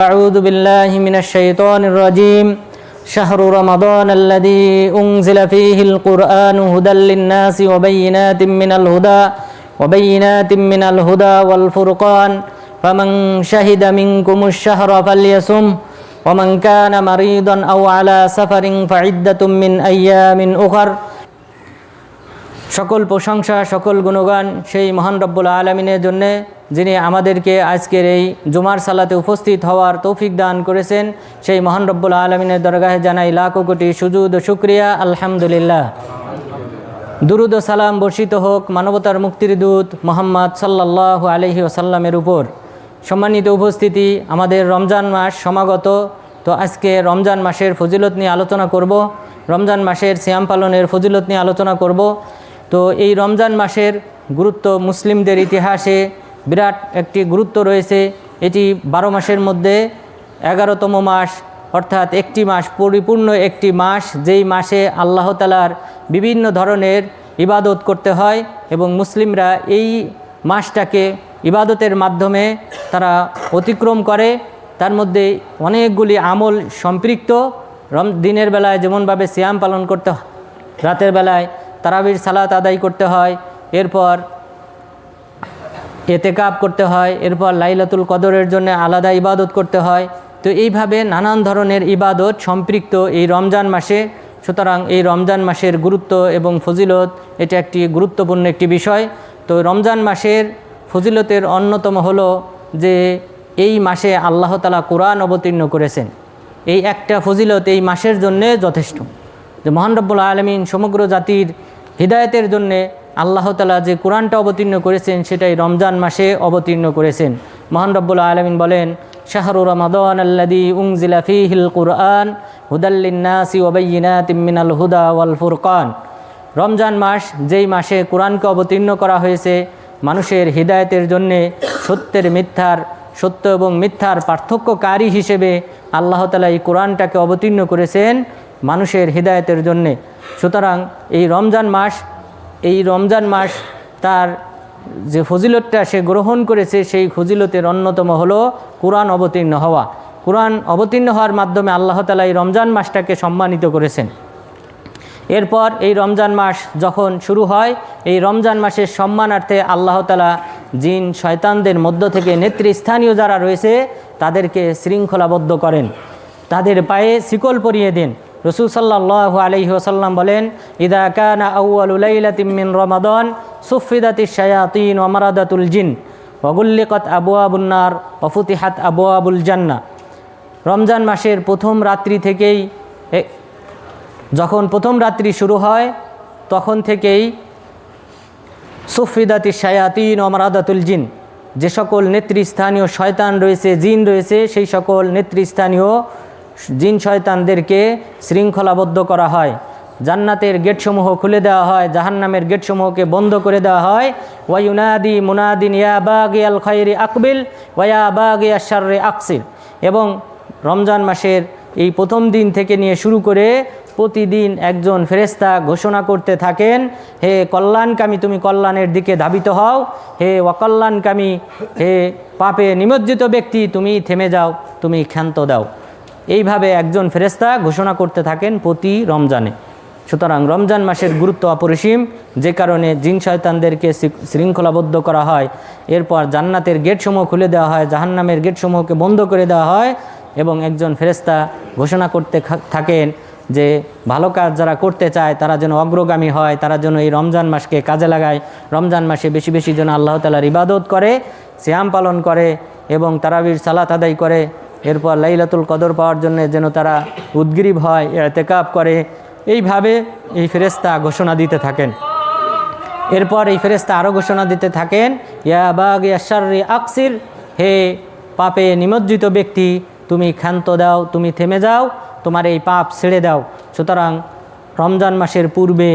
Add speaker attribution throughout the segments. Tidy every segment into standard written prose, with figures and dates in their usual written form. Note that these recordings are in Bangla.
Speaker 1: أعوذ بالله من الشيطان الرجيم شهر رمضان الذي أنزل فيه القرآن هدى للناس وبينات من الهدى والفرقان فمن شهد منكم الشهر فليصم ومن كان مريضا أو على سفر فعدة من أيام أخر সকল প্রশংসা সকল গুণগান সেই মহান রব্বুল আলামিনের জন্য যিনি আমাদেরকে আজকের এই জুমার সালাতে উপস্থিত হওয়ার তৌফিক দান করেছেন। সেই মহান রব্বুল আলামিনের দরগাহে জানাই লাখো কোটি সুজুদ ও শুকরিয়া, আলহামদুলিল্লাহ। দুরুদ ও সালাম বর্ষিত হোক মানবতার মুক্তির দূত মুহাম্মদ সাল্লাল্লাহু আলাইহি ওয়াসাল্লামের উপর। সম্মানিত উপস্থিতি, আমাদের রমজান মাস সমাগত। তো আজকে রমজান মাসের ফজিলত নিয়ে আলোচনা করব, রমজান মাসের সিয়াম পালনের ফজিলত নিয়ে আলোচনা করব। তো এই রমজান মাসের গুরুত্ব মুসলিমদের ইতিহাসে বিরাট একটি গুরুত্ব রয়েছে। এটি 12 মাসের মধ্যে 11তম মাস, অর্থাৎ একটি মাস, পরিপূর্ণ একটি মাস, যেই মাসে আল্লাহ তাআলার বিভিন্ন ধরনের ইবাদত করতে হয় এবং মুসলিমরা এই মাসটাকে ইবাদতের মাধ্যমে তারা অতিক্রম করে। তার মধ্যে অনেকগুলি আমল সম্পৃক্ত। দিনের বেলায় যেমনভাবে সিয়াম পালন করতে হয়, রাতের বেলায় তারাবির সালাত আদায় করতে হয়, এরপর এতেকাব করতে হয়, এরপর লাইলাতুল কদরের জন্য আলাদা ইবাদত করতে হয়। তো এইভাবে নানান ধরনের ইবাদত সম্পৃক্ত এই রমজান মাসে। সুতরাং এই রমজান মাসের গুরুত্ব এবং ফজিলত এটা একটি গুরুত্বপূর্ণ একটি বিষয়। তো রমজান মাসের ফজিলতের অন্যতম হলো যে এই মাসে আল্লাহ তাআলা কোরআন অবতীর্ণ করেছেন। এই একটা ফজিলত এই মাসের জন্যে যথেষ্ট, যে মহান রব্বুল আলামিন সমগ্র জাতির হিদায়াতের জন্যে আল্লাহ তাআলা যে কোরআনটা অবতীর্ণ করেছেন সেটাই রমজান মাসে অবতীর্ণ করেছেন। মহান রব্বুল আলামিন বলেন, শাহরু রমাদান আল্লাযী উনজিলা ফীহিল কুরআন হুদাল লিন্নাসি ওয়া বাইয়িনাতিম মিনাল হুদা ওয়াল ফুরকান। রমজান মাস, যেই মাসে কোরআনকে অবতীর্ণ করা হয়েছে মানুষের হিদায়াতের জন্যে, সত্য এবং মিথ্যার পার্থক্যকারী হিসেবে আল্লাহ তাআলা এই কোরআনটাকে অবতীর্ণ করেছেন মানুষের হিদায়াতের জন্যে। সুতরাং এই রমজান মাস তার যে ফজিলতটা সে গ্রহণ করেছে, সেই ফজিলতের অন্যতম হলো কোরআন অবতীর্ণ হওয়া। কোরআন অবতীর্ণ হওয়ার মাধ্যমে আল্লাহ তাআলা এই রমজান মাসটাকে সম্মানিত করেছেন। এরপর এই রমজান মাস যখন শুরু হয়, এই রমজান মাসের সম্মানার্থে আল্লাহ তাআলা জিন শয়তানদের মধ্য থেকে নেতৃস্থানীয় যারা রয়েছে তাদেরকে শৃঙ্খলাবদ্ধ করেন, তাদের পায়ে শিকল পরিয়ে দেন। রাসূল সাল্লাল্লাহু আলাইহি ওয়াসাল্লাম বলেন, ইযা কানা আউয়ালু লাইলাতিন মিন রমাদান সুফিদাতিশ শায়াতিন ওয়া মারাদাতুল জিন ওয়া গুল্লিকাত আবওয়াবুন নার ওয়া ফুতিহাত আবওয়াবুল জান্নাহ। রমজান মাসের প্রথম রাত্রি থেকেই, যখন প্রথম রাত্রি শুরু হয় তখন থেকেই সুফিদাতিশ শায়াতিন ওয়া মারাদাতুল জিন, যে সকল নেতৃস্থানীয় শয়তান রয়েছে, জিন রয়েছে, সেই সকল নেতৃস্থানীয় জিন শয়তানদেরকে শৃঙ্খলাবদ্ধ করা হয়। জান্নাতের গেটসমূহ খুলে দেওয়া হয়, জাহান্নামের গেটসমূহকে বন্ধ করে দেওয়া হয়। ওয়া ইউনাদি মুনাদিন ইয়া বাগিয়াল খায়রি আকবিল ওয়া ইয়া বাগিয়াশ শাররি আকসির। এবং রমজান মাসের এই প্রথম দিন থেকে নিয়ে শুরু করে প্রতিদিন একজন ফেরেশতা ঘোষণা করতে থাকেন, হে কল্যাণকামী, তুমি কল্যাণের দিকে ধাবিত হও, হে অকল্যাণকামী, হে পাপে নিমজ্জিত ব্যক্তি, তুমি থেমে যাও, তুমি ক্ষান্ত দাও। এইভাবে একজন ফেরেশতা ঘোষণা করতে থাকেন প্রতি রমজানে। সুতরাং রমজান মাসের গুরুত্ব অপরিসীম, যে কারণে জিন শয়তানদেরকে শৃঙ্খলাবদ্ধ করা হয়। এরপর জান্নাতের গেটসমূহ খুলে দেওয়া হয়, জাহান্নামের গেটসমূহকে বন্ধ করে দেওয়া হয় এবং একজন ফেরেশতা ঘোষণা করতে থাকেন যে ভালো কাজ যারা করতে চায় তারা যেন অগ্রগামী হয়, তারা যেন এই রমজান মাসকে কাজে লাগায়, রমজান মাসে বেশি বেশি যেন আল্লাহ তাআলার ইবাদত করে, সিয়াম পালন করে এবং তারাবির সালাত আদায় করে। এরপর লাইলাতুল কদর পাওয়ার জন্য যেন তারা উদ্গ্রীব হয়, ইতিকাফ করে। এইভাবে এই ফেরেশতা ঘোষণা দিতে থাকেন। এরপর এই ফেরেশতা আরও ঘোষণা দিতে থাকেন, ইয়া বাগিয়াশ শাররি আকসির, হে পাপে নিমজ্জিত ব্যক্তি, তুমি ক্ষান্ত দাও, তুমি থেমে যাও, তোমার এই পাপ ছেড়ে দাও। সুতরাং রমজান মাসের পূর্বে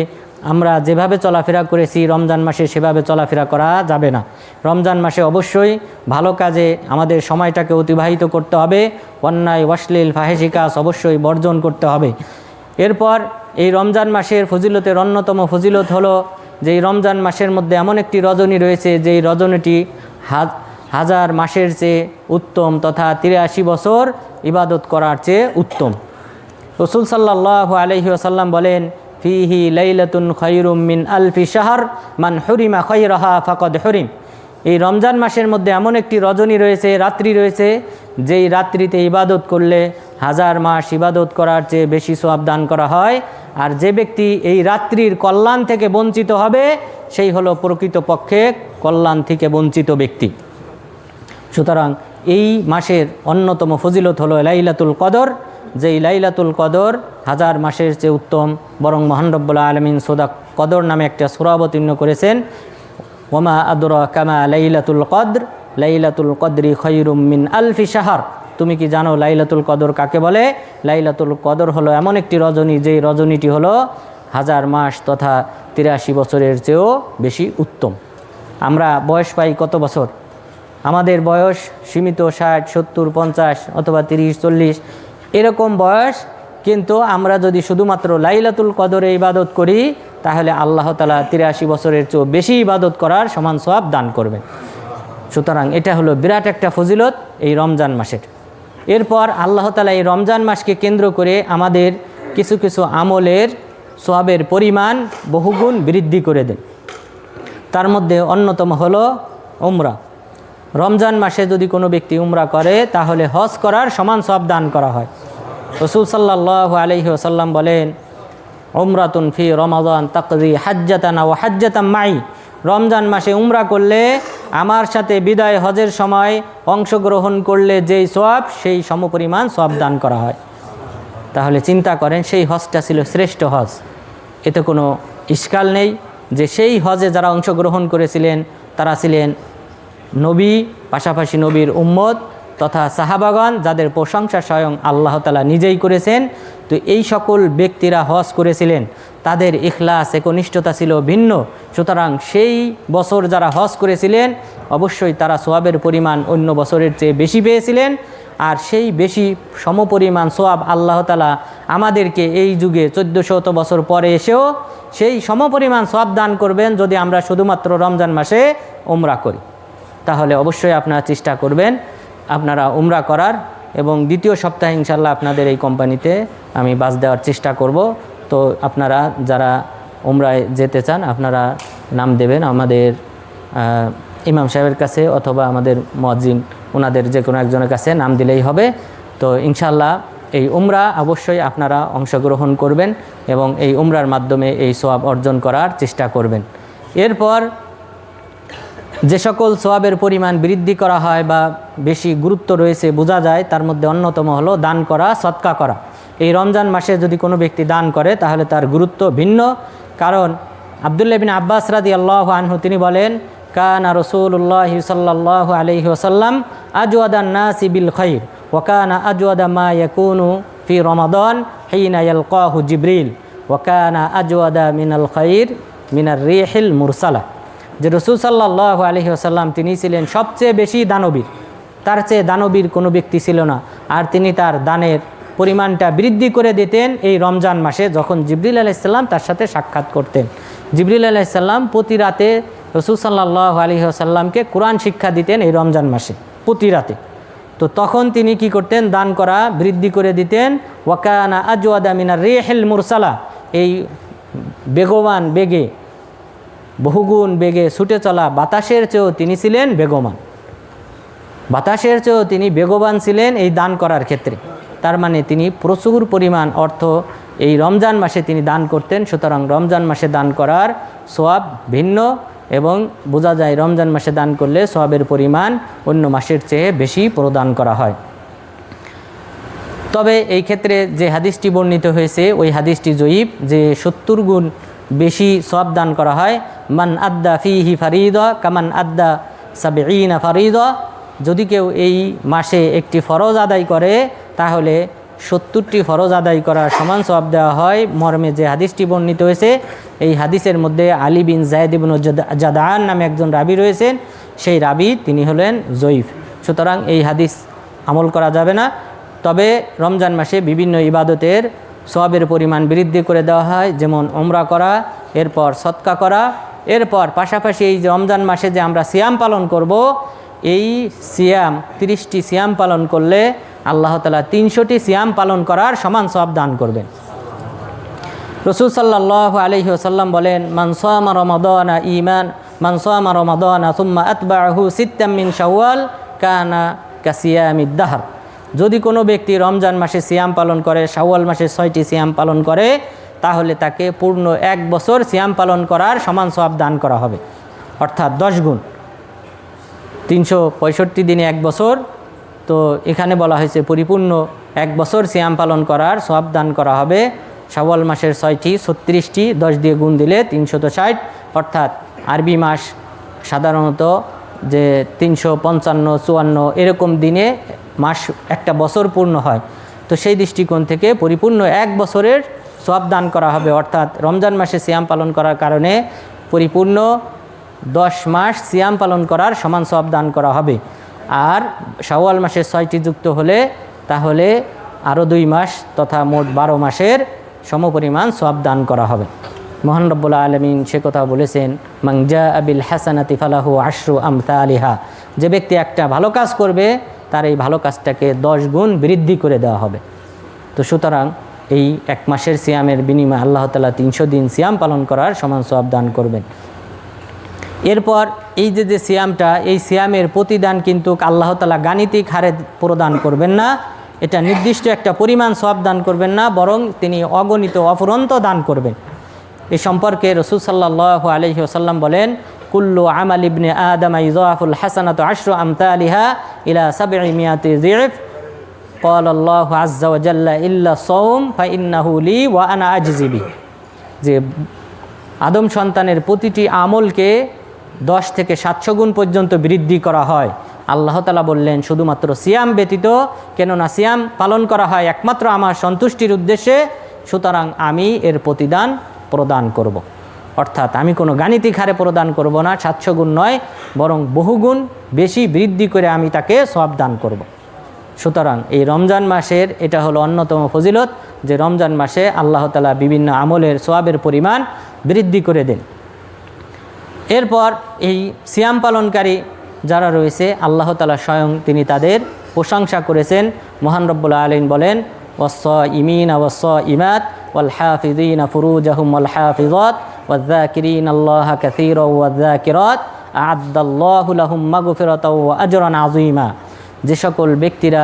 Speaker 1: আমরা যেভাবে চলাফেরা করেছি রমজান মাসে সেভাবে চলাফেরা করা যাবে না। রমজান মাসে অবশ্যই ভালো কাজে আমাদের সময়টাকে অতিবাহিত করতে হবে, অন্যায় অশ্লীল ফাহেসি কাজ অবশ্যই বর্জন করতে হবে। এরপর এই রমজান মাসের ফজিলতের অন্যতম ফজিলত হলো যে এই রমজান মাসের মধ্যে এমন একটি রজনী রয়েছে, যেই রজনীটি 1000 মাসের চেয়ে উত্তম তথা 83 বছর ইবাদত করার চেয়ে উত্তম। রাসূল সাল্লাল্লাহু আলাইহি ওয়াসাল্লাম বলেন, ফিহি লাইলাতুন খায়রুম মিন আলফি শাহর মান হুরিমা খায়রাহা ফাকাদ হুরিম। এই রমজান মাসের মধ্যে এমন একটি রজনী রয়েছে, রাত্রি রয়েছে, যেই রাত্রিতে ইবাদত করলে 1000 মাস ইবাদত করার চেয়ে বেশি সওয়াব দান করা হয়। আর যে ব্যক্তি এই রাত্রির কল্যাণ থেকে বঞ্চিত হবে সেই হলো প্রকৃতপক্ষে কল্যাণ থেকে বঞ্চিত ব্যক্তি। সুতরাং এই মাসের অন্যতম ফজিলত হলো লাইলাতুল কদর, যেই লাইলাতুল কদর 1000 মাসের চেয়ে উত্তম। বরং মহান রব্বুল আলামিন সূরা কদর নামে একটা সূরা অবতীর্ণ করেছেন, ওমা আদরাকা মা লাইলাতুল কদর লাইলাতুল কদরি খায়রুম মিন আলফি শাহর। তুমি কি জানো লাইলাতুল কদর কাকে বলে? লাইলাতুল কদর হলো এমন একটি রজনী, যেই রজনীটি হলো 1000 মাস তথা 83 বছরের চেয়েও বেশি উত্তম। আমরা বয়স পাই কত বছর? আমাদের বয়স সীমিত 60, 70, 50 অথবা 30, 40 এরকম বয়স। কিন্তু আমরা যদি শুধুমাত্র লাইলাতুল কদরে ইবাদত করি তাহলে আল্লাহ তাআলা 83 বছরের চেয়েও বেশি ইবাদত করার সমান সওয়াব দান করবেন। সুতরাং এটা হলো বিরাট একটা ফজিলত এই রমজান মাসের। এরপর আল্লাহ তাআলা এই রমজান মাসকে কেন্দ্র করে আমাদের কিছু কিছু আমলের সওয়াবের পরিমাণ বহুগুণ বৃদ্ধি করে দেন। তার মধ্যে অন্যতম হলো উমরা। রমজান মাসে যদি কোনো ব্যক্তি উমরা করে তাহলে হজ করার সমান সওয়াব দান করা হয়। রাসূল সাল্লাল্লাহু আলাইহি ওয়াসাল্লাম বলেন, উমরাতুন ফি রমাদান তাকদি হাজ্জাতান ওয়া হাজ্জাতাম মাই। রমজান মাসে উমরা করলে আমার সাথে বিদায় হজের সময় অংশগ্রহণ করলে যেই সওয়াব সেই সমপরিমাণ সওয়াব দান করা হয়। তাহলে চিন্তা করেন, সেই হজটা ছিল শ্রেষ্ঠ হজ। এতে কোনো ইশকাল নেই যে সেই হজে যারা অংশগ্রহণ করেছিলেন তারা ছিলেন নবী, পাশাপাশি নবীর উম্মত তথা সাহাবাগণ, যাদের প্রশংসা স্বয়ং আল্লাহ তাআলা নিজেই করেছেন। তো এই সকল ব্যক্তিরা হজ করেছিলেন, তাদের ইখলাস একনিষ্ঠতা ছিল ভিন্ন। সুতরাং সেই বছর যারা হজ করেছিলেন অবশ্যই তারা সওয়াবের পরিমাণ অন্য বছরের চেয়ে বেশি পেয়েছিলেন। আর সেই বেশি সমপরিমাণ সওয়াব আল্লাহ তাআলা আমাদেরকে এই যুগে 1400 বছর পরে এসেও সেই সমপরিমাণ সওয়াব দান করবেন যদি আমরা শুধুমাত্র রমজান মাসে উমরা করি। তাহলে অবশ্যই আপনারা চেষ্টা করবেন আপনারা উমরা করার, এবং দ্বিতীয় সপ্তাহে ইনশাল্লাহ আপনাদের এই কোম্পানিতে আমি বাস দেওয়ার চেষ্টা করব। তো আপনারা যারা উমরায় যেতে চান আপনারা নাম দেবেন আমাদের ইমাম সাহেবের কাছে অথবা আমাদের মুয়াজ্জিন, ওনাদের যে কোনো একজনের কাছে নাম দিলেই হবে। তো ইনশাল্লাহ এই উমরা অবশ্যই আপনারা অংশগ্রহণ করবেন এবং এই উমরার মাধ্যমে এই সওয়াব অর্জন করার চেষ্টা করবেন। এরপর যে সকল সওয়াবের পরিমাণ বৃদ্ধি করা হয় বা বেশি গুরুত্ব রয়েছে বোঝা যায়, তার মধ্যে অন্যতম হলো দান করা, সদকা করা। এই রমজান মাসে যদি কোনো ব্যক্তি দান করে তাহলে তার গুরুত্ব ভিন্ন। কারণ আব্দুল্লাহ বিন আব্বাস রাদিয়াল্লাহু আনহু তিনি বলেন, কানা রাসূলুল্লাহ সাল্লাল্লাহু আলাইহি ওয়াসাল্লাম আজওয়াদান নাসি বিল খায়র ওয়া কানা আজওয়াদা মা ইয়াকুনু ফি রমাদান হিনা ইয়ালকাহু জিবরিল ওয়া কানা আজওয়াদা মিনাল খায়র মিনার রিহিল মুরসালা। যে রাসূল সাল্লাল্লাহু আলাইহি ওয়াসাল্লাম তিনি ছিলেন সবচেয়ে বেশি দানবীর, তার চেয়ে দানবীর কোনো ব্যক্তি ছিল না। আর তিনি তার দানের পরিমাণটা বৃদ্ধি করে দিতেন এই রমজান মাসে, যখন জিবরিল আলাইহিস সালাম তার সাথে সাক্ষাৎ করতেন। জিবরিল আলাইহিস সালাম প্রতি রাতে রাসূল সাল্লাল্লাহু আলাইহি ওয়াসাল্লামকে কোরআন শিক্ষা দিতেন এই রমজান মাসে প্রতি রাতে। তো তখন তিনি কি করতেন? দান করা বৃদ্ধি করে দিতেন। ওয়া কানা আজওয়াদা মিনার রিহিল মুরসালা, এই বেগবান বেগে বহুগুণ বেগে ছুটে চলা বাতাসের চেয়েও তিনি ছিলেন বেগবান, বাতাসের চেয়েও তিনি বেগবান ছিলেন এই দান করার ক্ষেত্রে। তার মানে তিনি প্রচুর পরিমাণ অর্থ এই রমজান মাসে তিনি দান করতেন। সুতরাং রমজান মাসে দান করার সওয়াব ভিন্ন, এবং বোঝা যায় রমজান মাসে দান করলে সওয়াবের পরিমাণ অন্য মাসের চেয়ে বেশি প্রদান করা হয়। তবে এই ক্ষেত্রে যে হাদিসটি বর্ণিত হয়েছে ওই হাদিসটি জয়ীফ, যে 70 গুণ বেশি সওয়াব দান করা হয়। মান আদ্দা ফিহি ফারিদা কামান আদ্দা সাবঈনা ফারিদা, যদি কেউ এই মাসে একটি ফরজ আদায় করে তাহলে 70টি ফরজ আদায় করার সমান সওয়াব দেওয়া হয় মর্মে যে হাদিসটি বর্ণিত হয়েছে। এই হাদিসের মধ্যে আলী বিন যায়েদ ইবনে জাদান নামে একজন রাবি রয়েছেন, সেই রাবি তিনি হলেন জয়ীফ। সুতরাং এই হাদিস আমল করা যাবে না। তবে রমজান মাসে বিভিন্ন ইবাদতের সওয়াবের পরিমাণ বৃদ্ধি করে দেওয়া হয়, যেমন উমরা করা, এরপর সদকা করা, এরপর পাশাপাশি এই যে রমজান মাসে যে আমরা সিয়াম পালন করব, এই সিয়াম 30টি সিয়াম পালন করলে আল্লাহ তাআলা 300টি সিয়াম পালন করার সমান সওয়াব দান করবেন। রাসূল সাল্লাল্লাহু আলাইহি ওয়াসাল্লাম বলেন, মান সামা রমাদানা সুম্মা আতবাআহু সিত্তাম মিন শাওয়াল কানা কাসিয়ামিদ দাহর। যদি কোনো ব্যক্তি রমজান মাসে সিয়াম পালন করে, শাওয়াল মাসে 6টি সিয়াম পালন করে, তাহলে তাকে পূর্ণ 1 বছর সিয়াম পালন করার সমান সওয়াব দান করা হবে, অর্থাৎ 10 গুণ। 365 দিনে 1 বছর, তো এখানে বলা হয়েছে পরিপূর্ণ 1 বছর সিয়াম পালন করার সওয়াব দান করা হবে। শাওয়াল মাসের 6টি 36টি 10 দিয়ে গুণ দিলে 360, অর্থাৎ আরবি মাস সাধারণত যে 355, 54 এরকম দিনে মাস একটা বছর পূর্ণ হয়। তো সেই দৃষ্টিকোণ থেকে পরিপূর্ণ 1 বছরের সওয়াব দান করা হবে, অর্থাৎ রমজান মাসে সিয়াম পালন করার কারণে পরিপূর্ণ 10 মাস সিয়াম পালন করার সমান সওয়াব দান করা হবে। আর শাওয়াল মাসের 6টি যুক্ত হলে তাহলে আরও 2 মাস তথা মোট 12 মাসের সমপরিমাণ সওয়াব দান করা হবে। মহান রব্বুল আলামিন সে কথা বলেছেন, মান জাআ বিল হাসানাতি ফালাহু আশরু আমসালিহা। যে ব্যক্তি একটা ভালো কাজ করবে তার এই ভালো কাজটাকে 10 গুণ বৃদ্ধি করে দেওয়া হবে। তো সুতরাং এই 1 মাসের সিয়ামের বিনিময়ে আল্লাহ তাআলা 300 দিন সিয়াম পালন করার সমান সওয়াব দান করবেন। এরপর এই যে সিয়ামটা, এই সিয়ামের প্রতিদান কিন্তু আল্লাহ তাআলা গাণিতিক হারে প্রদান করবেন না, এটা নির্দিষ্ট একটা পরিমাণ সওয়াব দান করবেন না, বরং তিনি অগণিত অফুরন্ত দান করবেন। এই সম্পর্কে রাসূল সাল্লাল্লাহু আলাইহি ওয়াসাল্লাম বলেন, কুল্লু আমাল ইবনে আদম ইযাফুল হাসানাতু আশরু আমসালিহা ইলা 700 যিফ ক্বালা আল্লাহু আযজা ওয়া জাল্লা ইল্লা সাওম ফাইন্নাহু লি ওয়া আনা আজজি বিহি। যে আদম সন্তানের প্রতিটি আমলকে 10 থেকে 700 গুণ পর্যন্ত বৃদ্ধি করা হয়। আল্লাহ তাআলা বললেন শুধুমাত্র সিয়াম ব্যতীত, কেননা সিয়াম পালন করা হয় একমাত্র আমার সন্তুষ্টির উদ্দেশ্যে, সুতরাং আমি এর প্রতিদান প্রদান করব। অর্থাৎ আমি কোনো গাণিতিক হারে প্রদান করব না, 700 গুণ নয়, বরং বহুগুণ বেশি বৃদ্ধি করে আমি তাকে সওয়াব দান করব। সুতরাং এই রমজান মাসের এটা হলো অন্যতম ফজিলত, যে রমজান মাসে আল্লাহ তাআলা বিভিন্ন আমলের সওয়াবের পরিমাণ বৃদ্ধি করে দেন। এরপর এই সিয়াম পালনকারী যারা রয়েছে আল্লাহ তাআলা স্বয়ং তিনি তাদের প্রশংসা করেছেন। মহান রব্বুল আলামিন বলেন, ওয়াস-সাইমিনা ওয়াস-সাইমাত ওয়াল হাফিযিনা ফুরুজাহুম ওয়াল হাফিযাত ওয়ায-যাকিরিনাল্লাহা কাসীরাও ওয়ায-যাকিরাত আ'আদ্দাল্লাহু লাহুম মাগফিরাতাও ওয়া আজরান আযীমা। যে সকল ব্যক্তিরা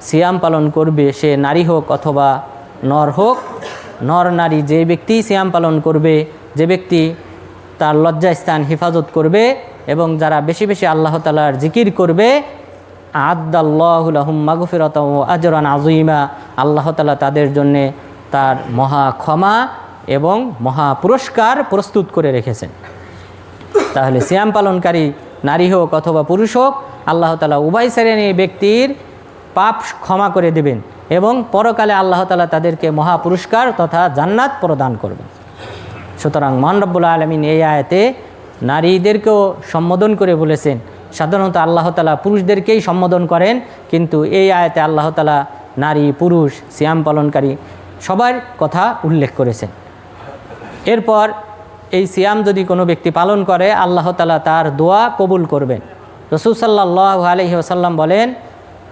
Speaker 1: সিয়াম পালন করবে, সে নারী হোক অথবা নর হোক, নর নারী যে ব্যক্তি সিয়াম পালন করবে, যে ব্যক্তি তার লজ্জাস্থান হেফাজত করবে এবং যারা বেশি বেশি আল্লাহ তাআলার জিকির করবে, আ'আদ্দাল্লাহু লাহুম মাগফিরাতাও ওয়া আজরান আযীমা, আল্লাহ তাআলা তাদের জন্যে তার মহা ক্ষমা এবং মহা পুরস্কার প্রস্তুত করে রেখেছেন। তাহলে সিয়াম পালনকারী নারী হোক অথবা পুরুষ হোক, আল্লাহ তাআলা উভয় শ্রেণীর ব্যক্তির পাপ ক্ষমা করে দেবেন এবং পরকালে আল্লাহ তাআলা তাদেরকে মহা পুরস্কার তথা জান্নাত প্রদান করবেন। সুতরাং মহান রব্বুল আলামিন এই আয়াতে নারীদেরকেও সম্বোধন করে বলেছেন। সাধারণত আল্লাহ তাআলা পুরুষদেরকেই সম্বোধন করেন, কিন্তু এই আয়াতে আল্লাহ তাআলা নারী পুরুষ সিয়াম পালনকারী সবার কথা উল্লেখ করেছেন। এরপর এই সিয়াম যদি কোনো ব্যক্তি পালন করে, আল্লাহ তাআলা তার দোয়া কবুল করবেন। রাসূল সাল্লাল্লাহু আলাইহি ওয়াসাল্লাম বলেন,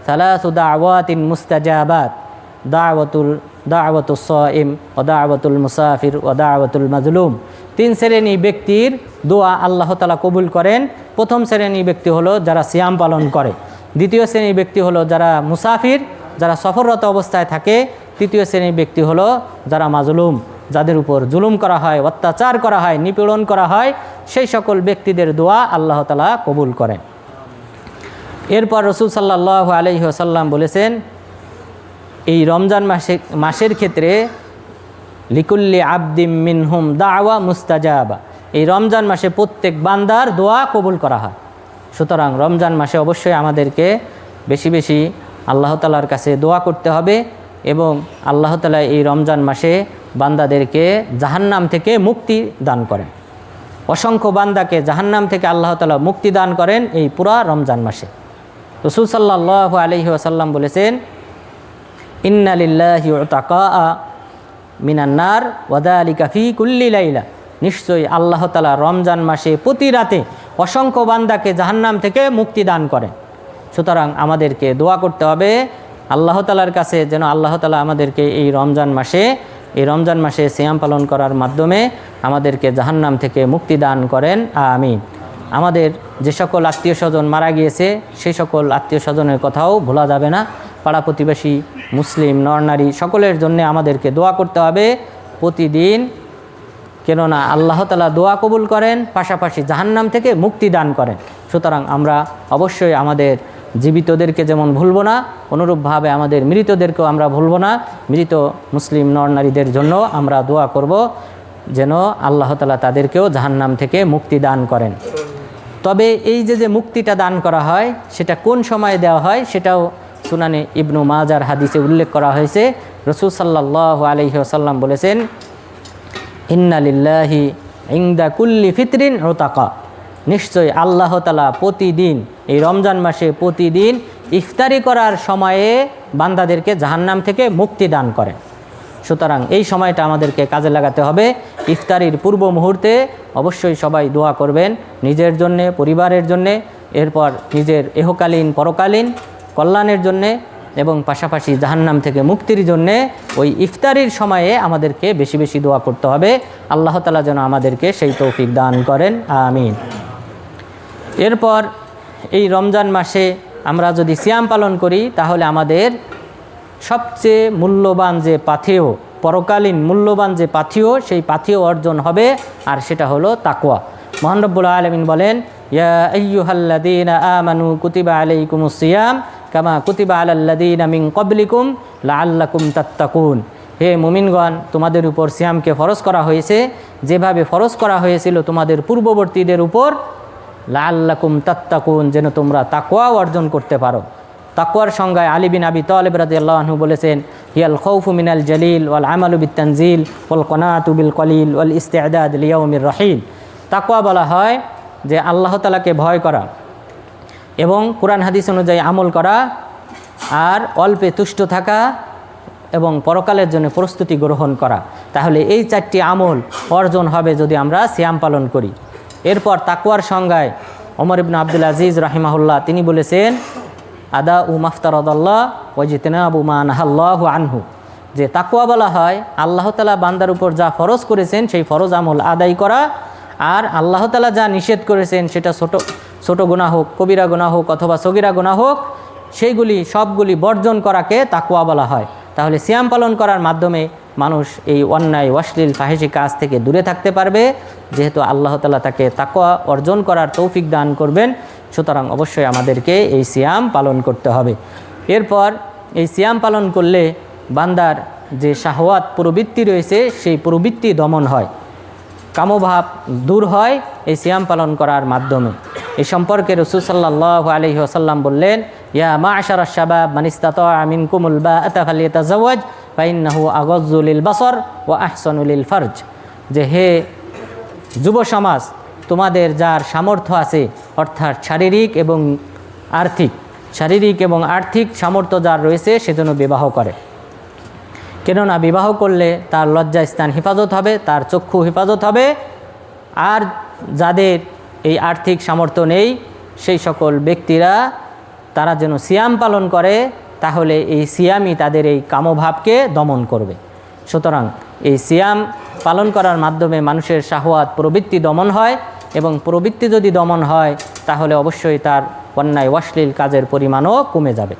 Speaker 1: সালাসু দাওয়াতিন মুস্তাজাবাত, দাওয়াতুস সাইম ওয়া দাওয়াতুল মুসাফির ওয়া দাওয়াতুল মাজলুম। 3 শ্রেণী ব্যক্তির দোয়া আল্লাহ তাআলা কবুল করেন। প্রথম শ্রেণী ব্যক্তি হলো যারা সিয়াম পালন করে, দ্বিতীয় শ্রেণী ব্যক্তি হলো যারা মুসাফির, যারা সফররত অবস্থায় থাকে, তৃতীয় শ্রেণীর ব্যক্তি হলো যারা মাজলুম, যাদের উপর জুলুম করা হয়, অত্যাচার করা হয়, নিপীড়ন করা হয়, সেই সকল ব্যক্তিদের দোয়া আল্লাহ তাআলা কবুল করেন। এরপর রাসূল সাল্লাল্লাহু আলাইহি ওয়াসাল্লাম বলেছেন, এই রমজান মাসের ক্ষেত্রে লিকুল্লি আবদিম মিনহুম দাওয়া মুস্তাজাবা, এই রমজান মাসে প্রত্যেক বান্দার দোয়া কবুল করা হয়। সুতরাং রমজান মাসে অবশ্যই আমাদেরকে বেশি বেশি আল্লাহ তাআলার কাছে দোয়া করতে হবে এবং আল্লাহ তাআলা এই রমজান মাসে বান্দাদেরকে জাহান্নাম থেকে মুক্তি দান করেন। অসংখ্য বান্দাকে জাহান্নাম থেকে আল্লাহ তাআলা মুক্তি দান করেন এই পুরা রমজান মাসে। রাসূল সাল্লাল্লাহু আলাইহি ওয়াসাল্লাম বলেছেন, ইন্না লিল্লাহি উতাকা মিনান নার ওয়া যালিকা ফি কুল্লি লাইলা, নিশ্চয়ই আল্লাহ তাআলা রমজান মাসে প্রতি রাতে অসংখ্য বান্দাকে জাহান্নাম থেকে মুক্তি দান করেন। সুতরাং আমাদেরকে দোয়া করতে হবে আল্লাহ তাআলার কাছে, যেন আল্লাহ তাআলা আমাদেরকে এই রমজান মাসে সিয়াম পালন করার মাধ্যমে আমাদেরকে জাহান্নাম থেকে মুক্তি দান করেন, আমিন। আমাদের যে সকল আত্মীয় স্বজন মারা গিয়েছে সেই সকল আত্মীয় স্বজনের কথাও ভোলা যাবে না। পাড়া প্রতিবেশী, মুসলিম নরনারী সকলের জন্য আমাদেরকে দোয়া করতে হবে প্রতিদিন, কেননা আল্লাহ তাআলা দোয়া কবুল করেন, পাশাপাশি জাহান্নাম থেকে মুক্তি দান করেন। সুতরাং আমরা অবশ্যই আমাদের জীবিতদেরকে যেমন ভুলব না, অনুরূপভাবে আমাদের মৃতদেরকেও আমরা ভুলব না। মৃত মুসলিম নরনারীদের জন্য আমরা দোয়া করব যেন আল্লাহ তাআলা তাদেরকেও জাহান্নাম থেকে মুক্তি দান করেন। তবে এই যে মুক্তিটা দান করা হয় সেটা কোন সময়ে দেওয়া হয় সেটাও সুনানে ইবনু মাজার হাদিসে উল্লেখ করা হয়েছে। রাসূল সাল্লাল্লাহু আলাইহি ওয়াসাল্লাম বলেছেন, ইন্না লিল্লাহি ইনদা কুল্লি ফিতরিন উতাকা, নিশ্চয় আল্লাহ তাআলা প্রতিদিন এই রমজান মাসে প্রতিদিন ইফতারি করার সময়ে বান্দাদেরকে জাহান্নাম থেকে মুক্তি দান করেন। সুতরাং এই সময়টা আমাদেরকে কাজে লাগাতে হবে। ইফতারির পূর্ব মুহূর্তে অবশ্যই সবাই দোয়া করবেন নিজের জন্যে, পরিবারের জন্যে, এরপর নিজের ইহকালীন পরকালীন কল্যাণের জন্যে এবং পাশাপাশি জাহান্নাম থেকে মুক্তির জন্যে ওই ইফতারির সময়ে আমাদেরকে বেশি বেশি দোয়া করতে হবে। আল্লাহ তাআলা যেন আমাদেরকে সেই তৌফিক দান করেন, আমিন। এরপর এই রমজান মাসে আমরা যদি সিয়াম পালন করি তাহলে আমাদের সবচেয়ে মূল্যবান যে পাথেয়, পরকালীন মূল্যবান যে পাথেয়, সেই পাথেয় অর্জন হবে, আর সেটা হলো তাকওয়া। মহান রব্বুল আলামিন বলেন, ইয়া আইয়ুহাল্লাযীনা আমানু কুতিবা আলাইকুমুস সিয়াম কামা কুতিবা আলাল্লাযীনা মিন ক্বাবলিকুম লাআল্লাকুম তাত্তাকুন। হে মুমিনগণ, তোমাদের উপর সিয়ামকে ফরজ করা হয়েছে যেভাবে ফরজ করা হয়েছিল তোমাদের পূর্ববর্তীদের উপর, লাআল্লাকুম তাত্তাকুন, যেন তোমরা তাকওয়া অর্জন করতে পারো। তাকওয়ার সংজ্ঞায় আলী বিন আবি তালিব রাদিয়াল্লাহু আনহু বলেছেন, হিয়াল খাউফু মিনাল জালিল ওয়াল আমালু বিত তানজিল ওয়াল কনাআতু বিল কলিল ওয়াল ইস্তিআদাদ লিয়াউমির রাহিল। তাকওয়া বলা হয় যে আল্লাহ তাআলাকে ভয় করা এবং কোরআন হাদিস অনুযায়ী আমল করা, আর অল্পে তুষ্ট থাকা এবং পরকালের জন্য প্রস্তুতি গ্রহণ করা। তাহলে এই চারটি আমল অর্জন হবে যদি আমরা সিয়াম পালন করি। এরপর তাকওয়ার সংজ্ঞায় ওমর ইবনে আব্দুল আজিজ রাহিমাহুল্লাহ তিনি বলেছেন, আদা উ মাফতারাদাল্লাহ ওয়াজতিনাবু মা নাহাল্লাহু আনহু, যে তাকওয়া বলা হয় আল্লাহ তাআলা বান্দার উপর যা ফরজ করেছেন সেই ফরজ আমল আদায় করা, আর আল্লাহ তাআলা যা নিষেধ করেছেন সেটা ছোট গুনাহ হোক, কবিরা গুনাহ হোক অথবা সগীরা গুনাহ হোক, সেইগুলি সবগুলি বর্জন করাকে তাকওয়া বলা হয়। তাহলে সিয়াম পালন করার মাধ্যমে মানুষ এই অন্যায়, অশ্লীল, ফাহিশি কাজ থেকে দূরে থাকতে পারবে, যেহেতু আল্লাহ তাআলা তাকে তাকওয়া অর্জন করার তৌফিক দান করবেন। সুতরাং অবশ্যই আমাদেরকে এই সিয়াম পালন করতে হবে। এরপর এই সিয়াম পালন করলে বান্দার যে শাহওয়াত প্রবৃত্তি রয়েছে সেই প্রবৃত্তি দমন হয়, কামভাব দূর হয় এই সিয়াম পালন করার মাধ্যমে। এই সম্পর্কে রাসূল সাল্লাল্লাহু আলাইহি ওয়াসাল্লাম বললেন, ইয়া মা'শারাশ শাবাব মান ইসতাতা'a মিনকুমুল বা'আতা ফালইয়াতাযাওয়াজ ফাইন্নাহু আগাযযু লিল বাসার ওয়া আহসানু লিল ফারজ, যে হে যুব সমাজ, তোমাদের যার সামর্থ্য আছে, অর্থাৎ শারীরিক এবং আর্থিক সামর্থ্য যার রয়েছে সেজন্য বিবাহ করে। কেননা বিবাহ করলে তার লজ্জা স্থান হেফাজত হবে, তার চক্ষু হেফাজত হবে। আর যাদের এই আর্থিক সামর্থ্য নেই সেই সকল ব্যক্তিরা তারা যেন সিয়াম পালন করে, তাহলে এই সিয়ামই তাদের এই কামভাবকে দমন করবে। সুতরাং এই সিয়াম পালন করার মাধ্যমে মানুষের শাহওয়াত প্রবৃত্তি দমন হয়, এবং প্রবৃত্তি যদি দমন হয় তাহলে অবশ্যই তার অন্যায় অশ্লীল কাজের পরিমাণও কমে যাবে।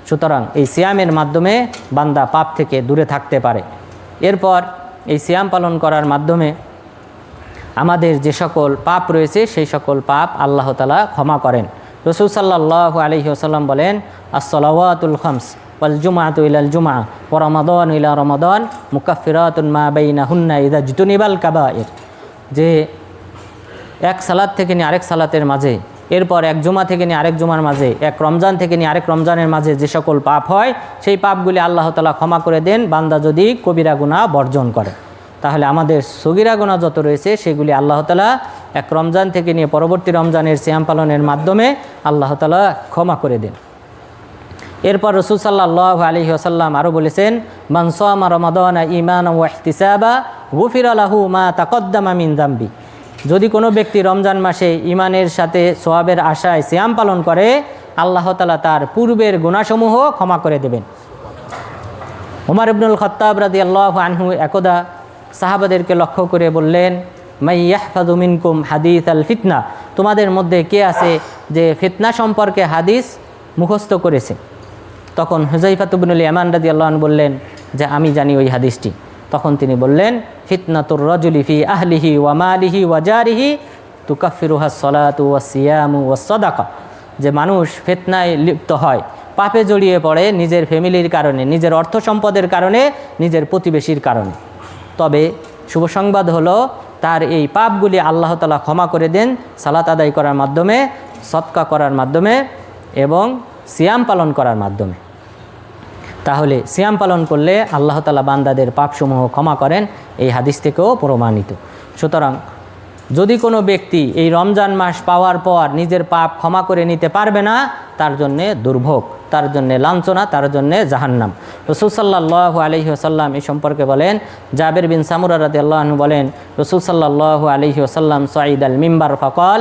Speaker 1: সুতরাং এই সিয়ামের মাধ্যমে বান্দা পাপ থেকে দূরে থাকতে পারে। এরপর এই সিয়াম পালন করার মাধ্যমে আমাদের যে সকল পাপ রয়েছে সেই সকল পাপ আল্লাহ তাআলা ক্ষমা করেন। রাসূল সাল্লাল্লাহু আলাইহি ওয়াসাল্লাম বলেন, আস-সালাওয়াতুল খামস ওয়াল জুমআতু ইলাল জুমআ ওয়া রমাদানু ইলা রমাদান মুকাফফিরাতুন মা বাইনাহুন্না ইযা জতুনিবাল কাবায়ের, যে এক সালাত থেকে নিয়ে আরেক সালাতের মাঝে, এরপর এক জুমা থেকে নিয়ে আরেক জুমার মাঝে, এক রমজান থেকে নিয়ে আরেক রমজানের মাঝে যে সকল পাপ হয় সেই পাপগুলি আল্লাহ তাআলা ক্ষমা করে দেন বান্দা যদি কবিরা গুনাহ বর্জন করে। তাহলে আমাদের সগীরা গুনাহ যত রয়েছে সেগুলি আল্লাহ তাআলা এক রমজান থেকে নিয়ে পরবর্তী রমজানের সিয়াম পালনের মাধ্যমে আল্লাহ তাআলা ক্ষমা করে দেন। এরপর রাসূল সাল্লাল্লাহু আলাইহি ওয়াসাল্লাম আরও বলেছেন, মান সামা রমাদানা ঈমানান ওয়া ইহতিসাবা গুফিরা লাহু মা তাকদ্দামা মিন যামবি, যদি কোনো ব্যক্তি রমজান মাসে ঈমানের সাথে সওয়াবের আশায় সিয়াম পালন করে, আল্লাহ তাআলা তার পূর্বের গুনাহসমূহ ক্ষমা করে দেবেন। ওমর ইবনুল খাত্তাব রাদিয়াল্লাহু আনহু একদা সাহাবাদেরকে লক্ষ্য করে বললেন, মাই ইয়াহফাযু মিনকুম হাদিসাল ফিতনা, তোমাদের মধ্যে কে আছে যে ফিতনা সম্পর্কে হাদিস মুখস্থ করেছে? তখন হুযায়ফা ইবনুল ইয়ামান রাদিয়াল্লাহু আনহু বললেন যে আমি জানি ওই হাদিসটি। তখন তিনি বললেন, ফিতনাতুর রাজুলি ফি আহলিহি ওয়া মালিহি ওয়া জারিহি তুকাফিরুহা সলাতু ওয়াস সিয়ামু ওয়াস সাদাকা, যে মানুষ ফিতনায় লিপ্ত হয়, পাপে জড়িয়ে পড়ে নিজের ফ্যামিলির কারণে, নিজের অর্থ সম্পদের কারণে, নিজের প্রতিবেশীর কারণে। তবে শুভ সংবাদ হলো তার এই পাপগুলি আল্লাহ তাআলা ক্ষমা করে দেন সালাত আদায় করার মাধ্যমে, সদকা করার মাধ্যমে এবং সিয়াম পালন করার মাধ্যমে। তাহলে সিয়াম পালন করলে আল্লাহ তাআলা বান্দাদের পাপসমূহ ক্ষমা করেন, এই হাদিস থেকেও প্রমাণিত। সুতরাং যদি কোনো ব্যক্তি এই রমজান মাস পাওয়ার পর নিজের পাপ ক্ষমা করে নিতে পারবে না, তার জন্যে দুর্ভোগ, তার জন্যে লাঞ্ছনা, তার জন্যে জাহান্নাম। রাসূল সাল্লাল্লাহু আলাইহি ওয়াসাল্লাম এই সম্পর্কে বলেন, জাবের বিন সামুরা রাদিয়াল্লাহু আনহু বলেন, রাসূল সাল্লাল্লাহু আলাইহি ওয়াসাল্লাম সাঈদাল মিম্বার ফাকাল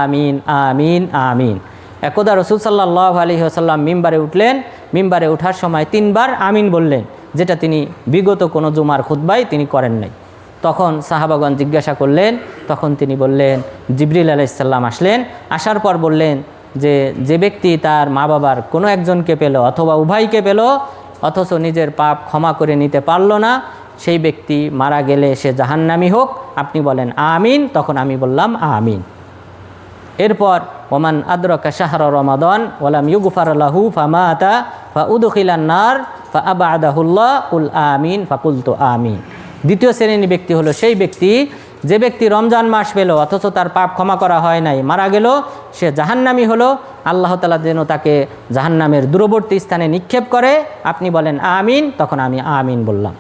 Speaker 1: আমিন আমিন আমিন। একদা রাসূল সাল্লাল্লাহু আলাইহি ওয়াসাল্লাম মিম্বারে উঠলেন, মিম্বারে ওঠার সময় 3 বার আমিন বললেন, যেটা তিনি বিগত কোনো জুমার খুতবায় তিনি করেন নাই। তখন সাহাবাগণ জিজ্ঞাসা করলেন, তখন তিনি বললেন, জিবরিল আলাইহিস সালাম আসলেন, আসার পর বললেন যে ব্যক্তি তার মা বাবার কোনো একজনকে পেল অথবা উভয়কে পেল অথচ নিজের পাপ ক্ষমা করে নিতে পারল না, সেই ব্যক্তি মারা গেলে সে জাহান্নামী হোক, আপনি বলেন আমিন। তখন আমি বললাম আমিন। এরপর ওমান আদরাকা শাহরা রমাদান ওয়ালাম ইউগফার লাহু ফামাতা ফাউদখিলান নার ফাআবাদাহুল্লাহ কুল আমিন ফাকুলতু আমিন। দ্বিতীয় শ্রেণীর ব্যক্তি হলো সেই ব্যক্তি যে ব্যক্তি রমজান মাস পেল অথচ তার পাপ ক্ষমা করা হয় নাই, মারা গেল, সে জাহান্নামী হলো, আল্লাহ তাআলা যেন তাকে জাহান্নামের দূরবর্তী স্থানে নিক্ষেপ করে, আপনি বলেন আমিন। তখন আমি আমিন বললাম।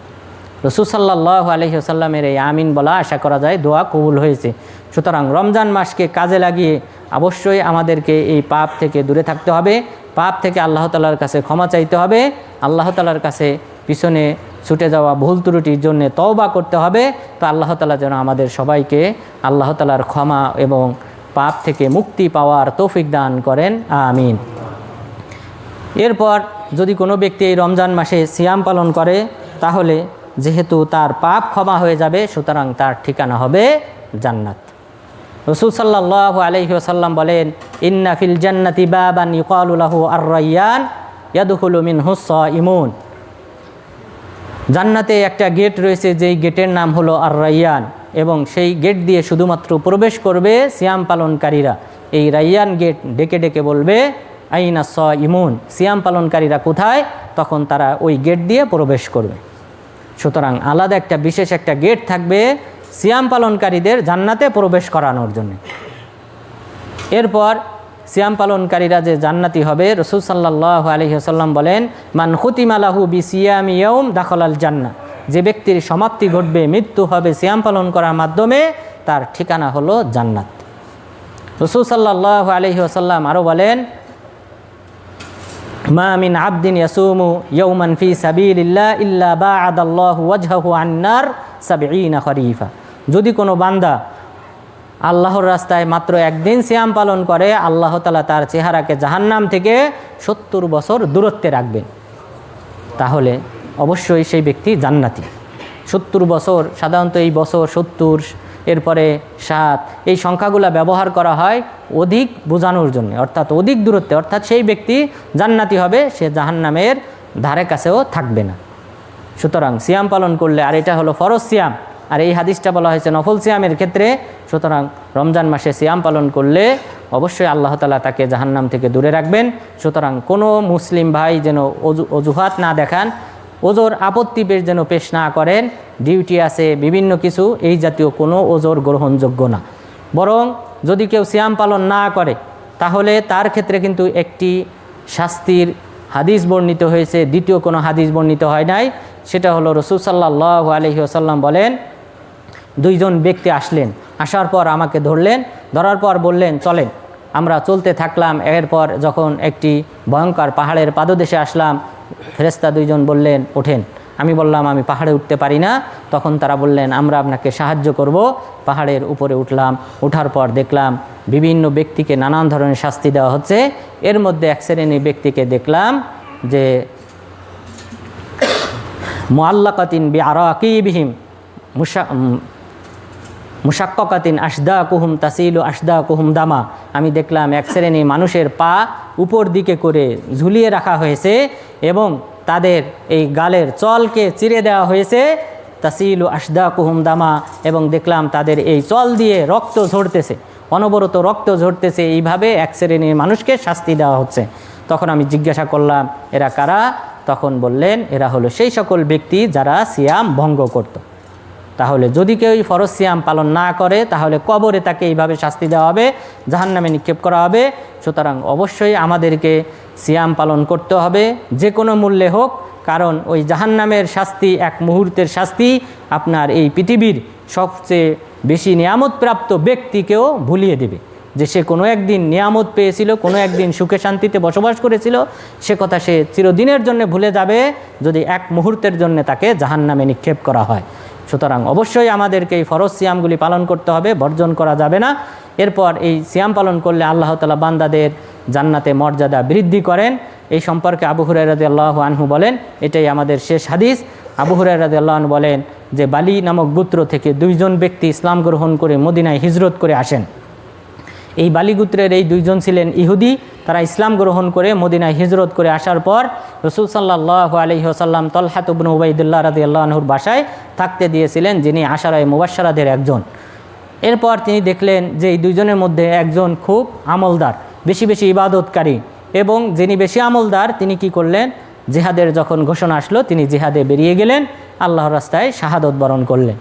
Speaker 1: রাসূল সাল্লাল্লাহু আলাইহি ওয়াসাল্লামের এই আমিন বলা আশা করা যায় দোয়া কবুল হয়েছে। সুতরাং রমজান মাসকে কাজে লাগিয়ে অবশ্যই আমাদেরকে এই পাপ থেকে দূরে থাকতে হবে, পাপ থেকে আল্লাহ তাআলার কাছে ক্ষমা চাইতে হবে, আল্লাহ তাআলার কাছে পিছনে ছুটে যাওয়া ভুল ত্রুটির জন্য তওবা করতে হবে। তো আল্লাহ তাআলা যেন আমাদের সবাইকে আল্লাহ তাআলার ক্ষমা এবং পাপ থেকে মুক্তি পাওয়ার তৌফিক দান করেন, আমিন। এরপর যদি কোনো ব্যক্তি এই রমজান মাসে সিয়াম পালন করে, তাহলে যেহেতু তার পাপ ক্ষমা হয়ে যাবে, সুতরাং তার ঠিকানা হবে জান্নাত। রাসূল সাল্লাল্লাহু আলাইহি ওয়াসাল্লাম বলেন, ইন্না ফিল জান্নাতি বাবান ইউকালু লাহু আর-রায়্যান ইয়াদখুলু মিনহুস সাইমুন। জান্নাতে একটা গেট রয়েছে, যেই গেটের নাম হলো আর-রায়্যান, এবং সেই গেট দিয়ে শুধুমাত্র প্রবেশ করবে সিয়াম পালনকারীরা। এই রায়্যান গেট ডেকে ডেকে বলবে, আইনা সাইমুন, সিয়াম পালনকারীরা কোথায়? তখন তারা ওই গেট দিয়ে প্রবেশ করবে। সুতরাং আলাদা একটা বিশেষ একটা গেট থাকবে সিয়াম পালনকারীদের জান্নাতে প্রবেশ করানোর জন্য। এরপর সিয়াম পালনকারীরা যে জান্নাতি হবে, রাসূল সাল্লাল্লাহু আলাইহি ওয়াসাল্লাম বলেন, মান খুতিমা লাহু বিসিয়ামি ইয়াউম দাখালাল জান্নাহ, যে ব্যক্তির সমাপ্তি ঘটবে, মৃত্যু হবে সিয়াম পালন করার মাধ্যমে, তার ঠিকানা হলো জান্নাত। রাসূল সাল্লাল্লাহু আলাইহি ওয়াসাল্লাম আরও বলেন, মা মিন আবদিন ইয়াসুমু ইয়াওমান ফি সাবিলিল্লাহ ইল্লা বা'আদাল্লাহু ওয়াজহাহু আন-নার ৭০ খরিফা। যদি কোনো বান্দা আল্লাহর রাস্তায় মাত্র একদিন সিয়াম পালন করে, আল্লাহ তাআলা তার চেহারাকে জাহান্নাম থেকে ৭০ বছর দূরত্বে রাখবেন। তাহলে অবশ্যই সেই ব্যক্তি জান্নাতি। ৭০ বছর, সাধারণত এই বছর ৭০, এরপরে ৭, এই সংখ্যাগুলো ব্যবহার করা হয় অধিক বোঝানোর জন্য, অর্থাৎ অধিক দূরত্বে, অর্থাৎ সেই ব্যক্তি জান্নাতি হবে, সে জাহান্নামের ধারে কাছেও থাকবে না। সুতরাং সিয়াম পালন করলে, আর এটা হলো ফরজ সিয়াম, আর এই হাদিসটা বলা হয়েছে নফল সিয়ামের ক্ষেত্রে। সুতরাং রমজান মাসে সিয়াম পালন করলে অবশ্যই আল্লাহ তাআলা তাকে জাহান্নাম থেকে দূরে রাখবেন। সুতরাং কোনো মুসলিম ভাই যেন অজুহাত না দেখান, ওজোর আপত্তি যেন পেশ না করেন, ডিউটি আছে বিভিন্ন কিছু, এই জাতীয় কোনো ওজোর গ্রহণযোগ্য না। বরং যদি কেউ সিয়াম পালন না করে, তাহলে তার ক্ষেত্রে কিন্তু একটি শাস্তির হাদিস বর্ণিত হয়েছে, দ্বিতীয় কোনো হাদিস বর্ণিত হয় নাই। সেটা হলো রাসূল সাল্লাল্লাহু আলাইহি ওয়াসাল্লাম বলেন, 2 জন ব্যক্তি আসলেন, আসার পর আমাকে ধরলেন, ধরার পর বললেন চলেন। আমরা চলতে থাকলাম। এরপর যখন একটি ভয়ঙ্কর পাহাড়ের পাদদেশে আসলাম, ফেরেশতা 2 জন বললেন ওঠেন। আমি বললাম আমি পাহাড়ে উঠতে পারি না। তখন তারা বললেন আমরা আপনাকে সাহায্য করব। পাহাড়ের উপরে উঠলাম। ওঠার পর দেখলাম বিভিন্ন ব্যক্তিকে নানান ধরনের শাস্তি দেওয়া হচ্ছে। এর মধ্যে এক শ্রেণীর ব্যক্তিকে দেখলাম যে মুআল্লাকাতিন বিআরাকিবিহিম মুশাক্কাকাতিন আশদাকুহুম তাসিলু আশদাকুহুম দামা। আমি দেখলাম এক শ্রেণী মানুষের পা উপর দিকে করে ঝুলিয়ে রাখা হয়েছে এবং তাদের এই গালের চলকে চিরে দেওয়া হয়েছে। তাসিলু আশদাকুহুম দামা, এবং দেখলাম তাদের এই চল দিয়ে রক্ত ঝরতেছে, অনবরত রক্ত ঝরতেছে। এইভাবে এক শ্রেণীর মানুষকে শাস্তি দেওয়া হচ্ছে। তখন আমি জিজ্ঞাসা করলাম এরা কারা? তখন বললেন এরা হলো সেই সকল ব্যক্তি যারা সিয়াম ভঙ্গ করত। তাহলে যদি কেউ ফরজ সিয়াম পালন না করে তাহলে কবরে তাকে এইভাবে শাস্তি দেওয়া হবে, জাহান্নামে নিক্ষেপ করা হবে। সুতরাং অবশ্যই আমাদেরকে সিয়াম পালন করতে হবে, যে কোনো মূল্যে হোক, কারণ ওই জাহান্নামের শাস্তি এক মুহূর্তের শাস্তি আপনার এই পৃথিবীর সবচেয়ে বেশি নিয়ামতপ্রাপ্ত ব্যক্তিকেও ভুলিয়ে দেবে। যে সে কোনো একদিন নিয়ামত পেয়েছিল, কোনো একদিন সুখে শান্তিতে বসবাস করেছিল, সে কথা সে চিরদিনের জন্য ভুলে যাবে যদি এক মুহূর্তের জন্য তাকে জাহান্নামে নিক্ষেপ করা হয়। সুতরাং অবশ্যই আমাদেরকে এই ফরজ সিয়ামগুলি পালন করতে হবে, বর্জন করা যাবে না। এরপর এই সিয়াম পালন করলে আল্লাহ তাআলা বান্দাদের জান্নাতে মর্যাদা বৃদ্ধি করেন। এই সম্পর্কে আবু হুরায়রা রাদিয়াল্লাহু আনহু বলেন, এটাই আমাদের শেষ হাদিস। আবু হুরায়রা রাদিয়াল্লাহু আনহু বলেন যে বালি নামক গোত্র থেকে দুইজন ব্যক্তি ইসলাম গ্রহণ করে মদিনায় হিজরত করে আসেন। এই বালি গোত্রের এই দুইজন ছিলেন ইহুদি। তারা ইসলাম গ্রহণ করে মদিনায় হিজরত করে আসার পর রাসূল সাল্লাল্লাহু আলাইহি ওয়াসাল্লাম তালহাত ইবনে উবাইদুল্লাহ রাদিয়াল্লাহু আনহুর বাসায় থাকতে দিয়েছিলেন, যিনি আশারায়ে মুবাশশারাদের একজন। এরপর তিনি দেখলেন যে এই দুইজনের মধ্যে একজন খুব আমলদার, বেশি বেশি ইবাদতকারী, এবং যিনি বেশি আমলদার তিনি কি করলেন, জিহাদের যখন ঘোষণা আসলো তিনি জিহাদে বেরিয়ে গেলেন, আল্লাহর রাস্তায় শাহাদত বরণ করলেন।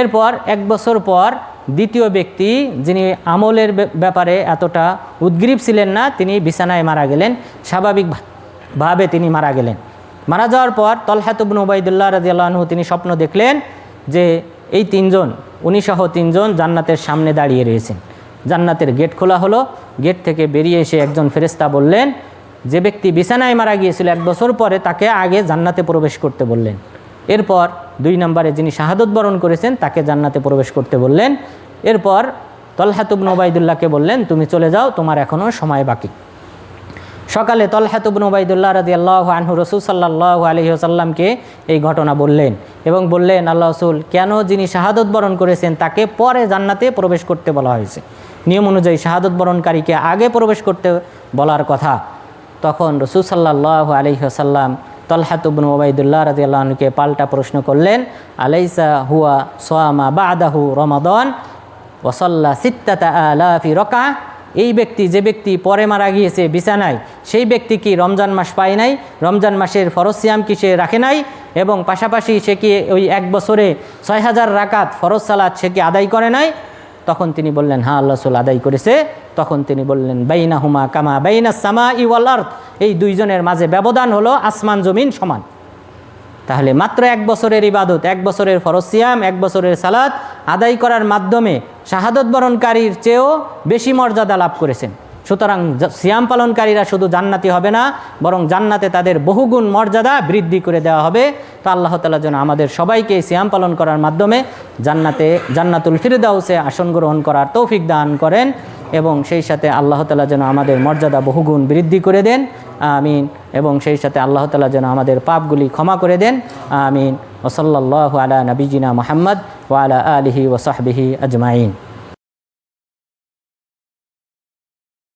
Speaker 1: এরপর এক বছর পর দ্বিতীয় ব্যক্তি, যিনি আমলের ব্যাপারে এতটা উদ্গ্রীব ছিলেন না, তিনি বিছানায় মারা গেলেন, স্বাভাবিকভাবে তিনি মারা গেলেন। মারা যাওয়ার পর তালহাত ইবনে উবাইদুল্লাহ রাদিয়াল্লাহু আনহু তিনি স্বপ্ন দেখলেন যে এই তিনজন, উনি সহ তিনজন জান্নাতের সামনে দাঁড়িয়ে রয়েছেন। জান্নাতের গেট খোলা হলো। গেট থেকে বেরিয়ে এসে একজন ফেরেশতা বললেন, যে ব্যক্তি বিছানায় মারা গিয়েছিল এক বছর পরে তাকে আগে জান্নাতে প্রবেশ করতে বললেন। এরপর দুই নম্বরে যিনি শাহাদত বরণ করেছেন তাকে জান্নাতে প্রবেশ করতে বললেন। এরপর তালহাত ইবনে উবাইদুল্লাহকে বললেন তুমি চলে যাও, তোমার এখনও সময় বাকি। সকালে তালহাত ইবনে উবাইদুল্লাহ রাদিয়াল্লাহু আনহু রাসূল সাল্লাল্লাহু আলাইহি ওয়াসাল্লামকে এই ঘটনা বললেন এবং বললেন, আল্লাহ রাসূল, কেন যিনি শাহাদত বরণ করেছেন তাকে পরে জান্নাতে প্রবেশ করতে বলা হয়েছে? নিয়ম অনুযায়ী শাহাদত বরণকারীকে আগে প্রবেশ করতে বলার কথা। তখন রাসূল সাল্লাল্লাহু আলাইহি ওয়াসাল্লাম তালহাত ইবনে উবাইদুল্লাহ রাদিয়াল্লাহু আনহুকে পাল্টা প্রশ্ন করলেন, আলাইসা হুয়া সামা বাদাহু রমাদান ওয়া সাল্লা সিত্তাতা আলাফি রাকা? এই ব্যক্তি, যে ব্যক্তি পরে মারা গিয়েছে বিছানায়, সেই ব্যক্তি কি রমজান মাস পায় নাই? রমজান মাসের ফরজ সিয়াম কি সে রাখে নাই? এবং পাশাপাশি সে কি ওই এক বছরে 6000 রাকাত ফরজ সালাত সে কি আদায় করে নাই? তখন তিনি বললেন, হ্যাঁ আল্লাহ রাসূল আদায় করেছে। তখন তিনি বললেন, বাইনাহুমা কামা বাইনাস সামাই ওয়াল আরদ, এই দুইজনের মাঝে ব্যবধান হলো আসমান জমিন সমান। তাহলে মাত্র এক বছরের ইবাদত, এক বছরের ফরজ সিয়াম, এক বছরের সালাত আদায় করার মাধ্যমে শাহাদত বরণকারীর চেয়েও বেশি মর্যাদা লাভ করেছেন। সুতরাং সিয়াম পালনকারীরা শুধু জান্নাতি হবে না, বরং জান্নাতে তাদের বহুগুণ মর্যাদা বৃদ্ধি করে দেওয়া হবে। তো আল্লাহ তাআলা যেন আমাদের সবাইকে সিয়াম পালন করার মাধ্যমে জান্নাতুল ফিরদাউসে আসন গ্রহণ করার তৌফিক দান করেন, এবং সেই সাথে আল্লাহ তাআলা যেন আমাদের মর্যাদা বহুগুণ বৃদ্ধি করে দেন, আমিন। এবং সেই সাথে আল্লাহ তাআলা যেন আমাদের পাপগুলি ক্ষমা করে দেন, আমিন। ওয়া সাল্লাল্লাহু আলা নবিয়িনা মুহাম্মদ ওয়া আলা আলিহি ওয়া সাহবিহি আজমাইন।